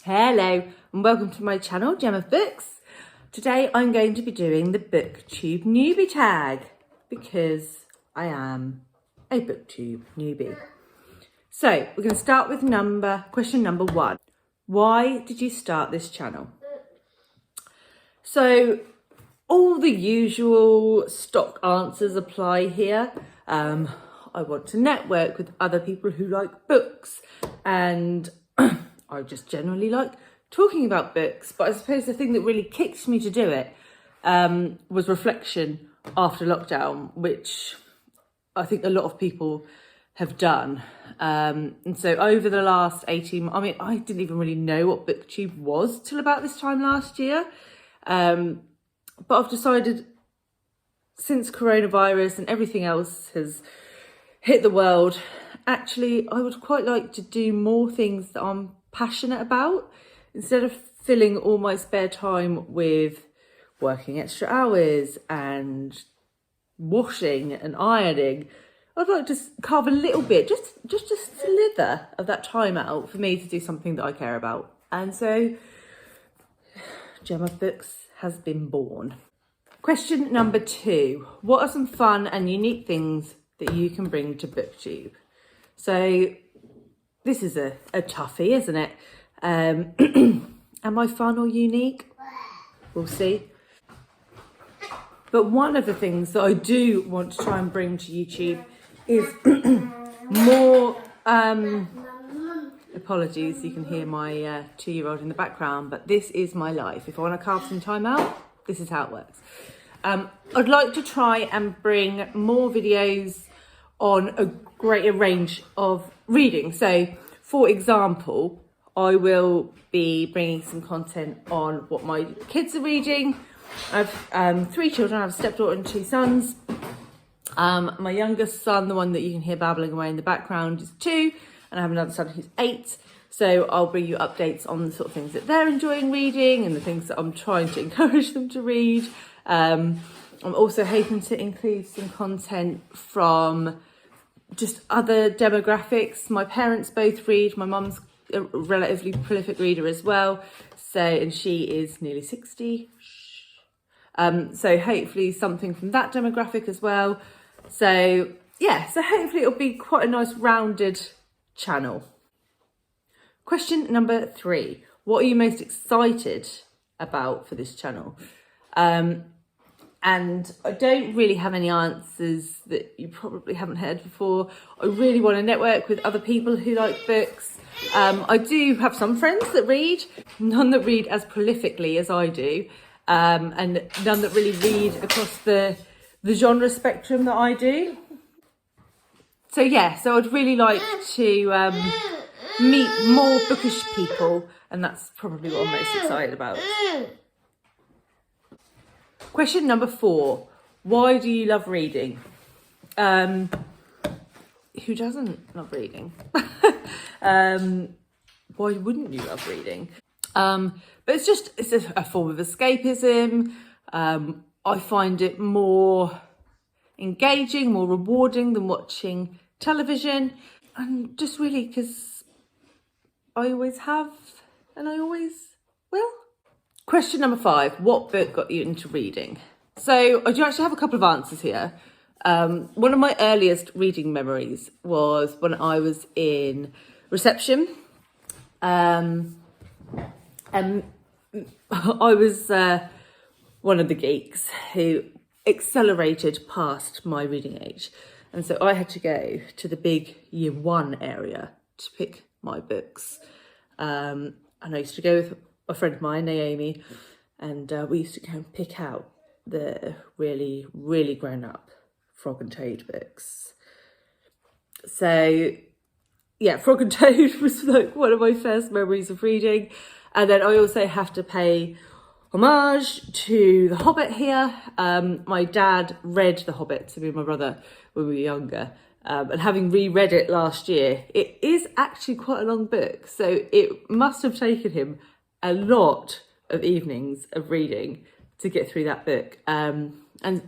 Hello and welcome to my channel, Gem of Books. Today I'm going to be doing the Booktube Newbie Tag because I am a Booktube newbie. So we're going to start with question number 1. Why did you start this channel? So all the usual stock answers apply here. I want to network with other people who like books, and I just generally like talking about books. But I suppose the thing that really kicked me to do it was reflection after lockdown, which I think a lot of people have done. And so over the last 18 months, I mean, I didn't even really know what Booktube was till about this time last year. But I've decided, since coronavirus and everything else has hit the world, actually I would quite like to do more things that I'm passionate about, instead of filling all my spare time with working extra hours and washing and ironing. I'd like to carve a little bit, just a slither of that time out for me to do something that I care about. And so Gem of Books has been born. Question number 2. What are some fun and unique things that you can bring to Booktube? So this is a toughie, isn't it? Am I fun or unique? We'll see. But one of the things that I do want to try and bring to YouTube is more, apologies, you can hear my 2-year-old in the background, but this is my life. If I want to carve some time out, this is how it works. I'd like to try and bring more videos on a greater range of reading. So, for example, I will be bringing some content on what my kids are reading. I have 3 children. I have a stepdaughter and 2 sons. My youngest son, the one that you can hear babbling away in the background, is 2, and I have another son who's 8. So I'll bring you updates on the sort of things that they're enjoying reading and the things that I'm trying to encourage them to read. I'm also hoping to include some content from just other demographics. My parents both read. My mum's a relatively prolific reader as well, and she is nearly 60. So hopefully something from that demographic as well. So yeah, so hopefully it'll be quite a nice rounded channel. Question number 3. What are you most excited about for this channel? And I don't really have any answers that you probably haven't heard before. I really want to network with other people who like books. I do have some friends that read, none that read as prolifically as I do, and none that really read across the genre spectrum that I do. So yeah, so I'd really like to meet more bookish people, and that's probably what I'm most excited about. Question number 4. Why do you love reading? Who doesn't love reading? Why wouldn't you love reading? But it's a form of escapism. I find it more engaging, more rewarding than watching television. And just really because I always have and I always will. Question number 5. What book got you into reading? So I do actually have a couple of answers here. One of my earliest reading memories was when I was in reception. And I was one of the geeks who accelerated past my reading age. And so I had to go to the big year 1 area to pick my books. And I used to go with a friend of mine, Naomi, and we used to go and pick out the really, really grown-up Frog and Toad books. So yeah, Frog and Toad was like one of my first memories of reading. And then I also have to pay homage to The Hobbit here. My dad read The Hobbit to me and my brother when we were younger. And having reread it last year, it is actually quite a long book. So it must have taken him a lot of evenings of reading to get through that book. And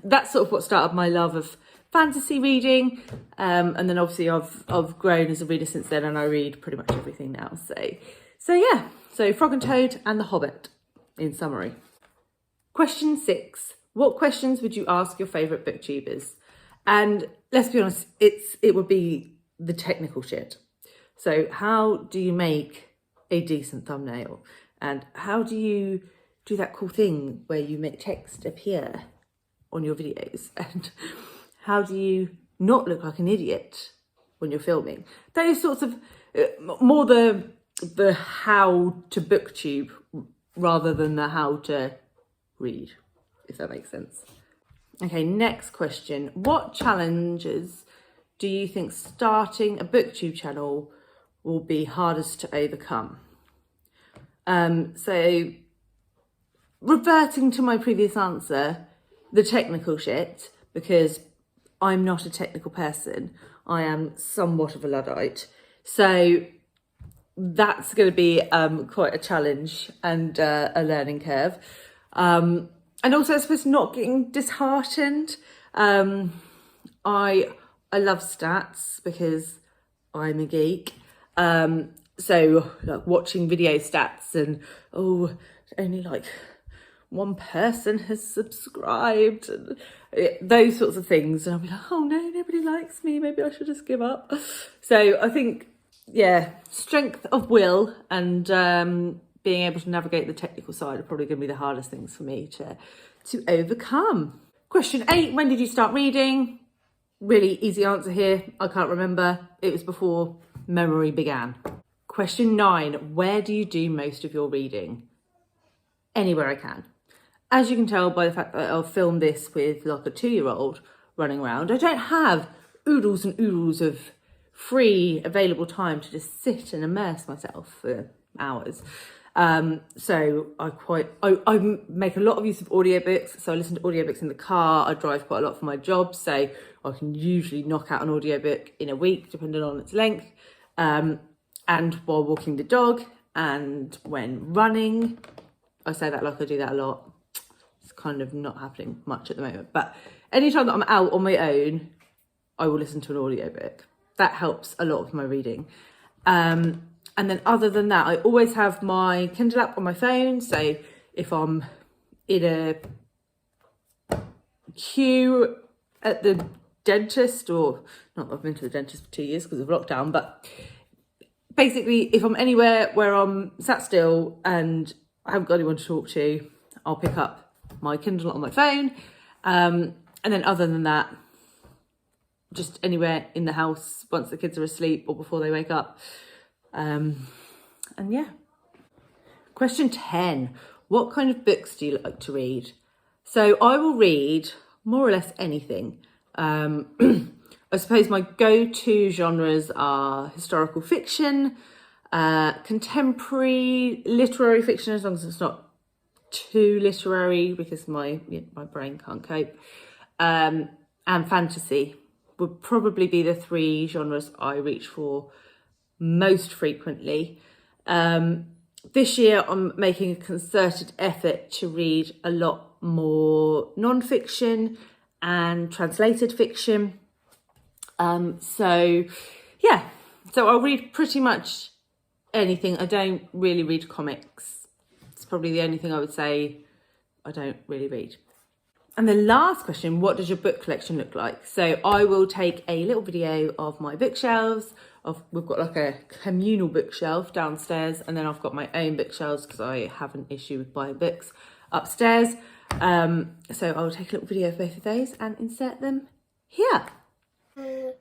that's sort of what started my love of fantasy reading. And then obviously I've grown as a reader since then, and I read pretty much everything now. So So yeah, so Frog and Toad and The Hobbit in summary. Question 6. What questions would you ask your favourite booktubers? And let's be honest, it would be the technical shit. So how do you make a decent thumbnail? And how do you do that cool thing where you make text appear on your videos? And how do you not look like an idiot when you're filming? Those sorts of, more the how to booktube rather than the how to read, if that makes sense. Okay, next question. What challenges do you think starting a booktube channel will be hardest to overcome? So reverting to my previous answer, the technical shit, because I'm not a technical person. I am somewhat of a Luddite. So that's going to be quite a challenge and a learning curve. And also, I suppose, not getting disheartened. I love stats because I'm a geek. So like watching video stats and, only like one person has subscribed and those sorts of things. And I'll be like, oh no, nobody likes me. Maybe I should just give up. So I think, yeah, strength of will and being able to navigate the technical side are probably going to be the hardest things for me to overcome. Question 8, when did you start reading? Really easy answer here. I can't remember. It was before memory began. Question 9, where do you do most of your reading? Anywhere I can. As you can tell by the fact that I'll film this with like a 2-year-old running around, I don't have oodles and oodles of free available time to just sit and immerse myself for hours. So I make a lot of use of audiobooks. So I listen to audiobooks in the car. I drive quite a lot for my job. So I can usually knock out an audiobook in a week, depending on its length. And while walking the dog and when running, I say that like I do that a lot. It's kind of not happening much at the moment. But anytime that I'm out on my own, I will listen to an audiobook. That helps a lot with my reading. And then other than that, I always have my Kindle app on my phone. So if I'm in a queue at the dentist, or not that I've been to the dentist for 2 years because of lockdown, but basically if I'm anywhere where I'm sat still and I haven't got anyone to talk to, I'll pick up my Kindle on my phone. And then other than that, just anywhere in the house once the kids are asleep or before they wake up. And yeah. Question 10. What kind of books do you like to read? So I will read more or less anything. I suppose my go-to genres are historical fiction, contemporary literary fiction, as long as it's not too literary because my brain can't cope, and fantasy would probably be the 3 genres I reach for most frequently. This year I'm making a concerted effort to read a lot more non-fiction and translated fiction. So I'll read pretty much anything. I don't really read comics. It's probably the only thing I would say I don't really read. And the last question, what does your book collection look like? So I will take a little video of my bookshelves. We've got like a communal bookshelf downstairs, and then I've got my own bookshelves because I have an issue with buying books upstairs. So I'll take a little video of both of those and insert them here. So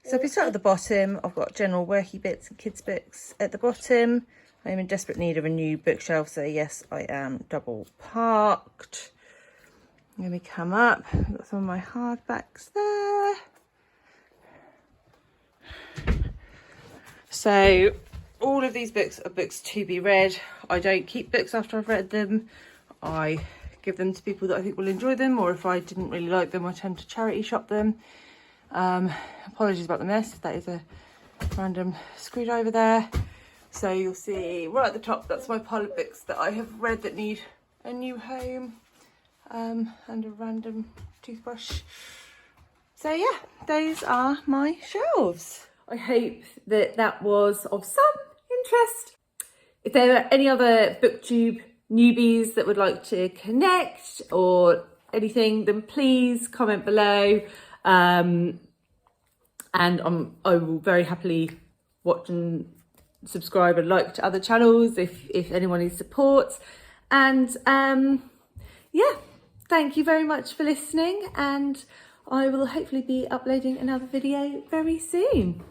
if we start at the bottom, I've got general worky bits and kids books at the bottom. I'm in desperate need of a new bookshelf, so yes, I am double parked. Let me come up. I've got some of my hardbacks there. So all of these books are books to be read. I don't keep books after I've read them. I give them to people that I think will enjoy them, or if I didn't really like them, I tend to charity shop them. Apologies about the mess. That is a random screwdriver there. So you'll see right at the top, that's my pile of books that I have read that need a new home. And a random toothbrush. So yeah, those are my shelves. I hope that was of some interest. if there are any other Booktube newbies that would like to connect or anything, then please comment below. And I will very happily watch and subscribe and like to other channels if anyone needs support. And yeah, thank you very much for listening, and I will hopefully be uploading another video very soon.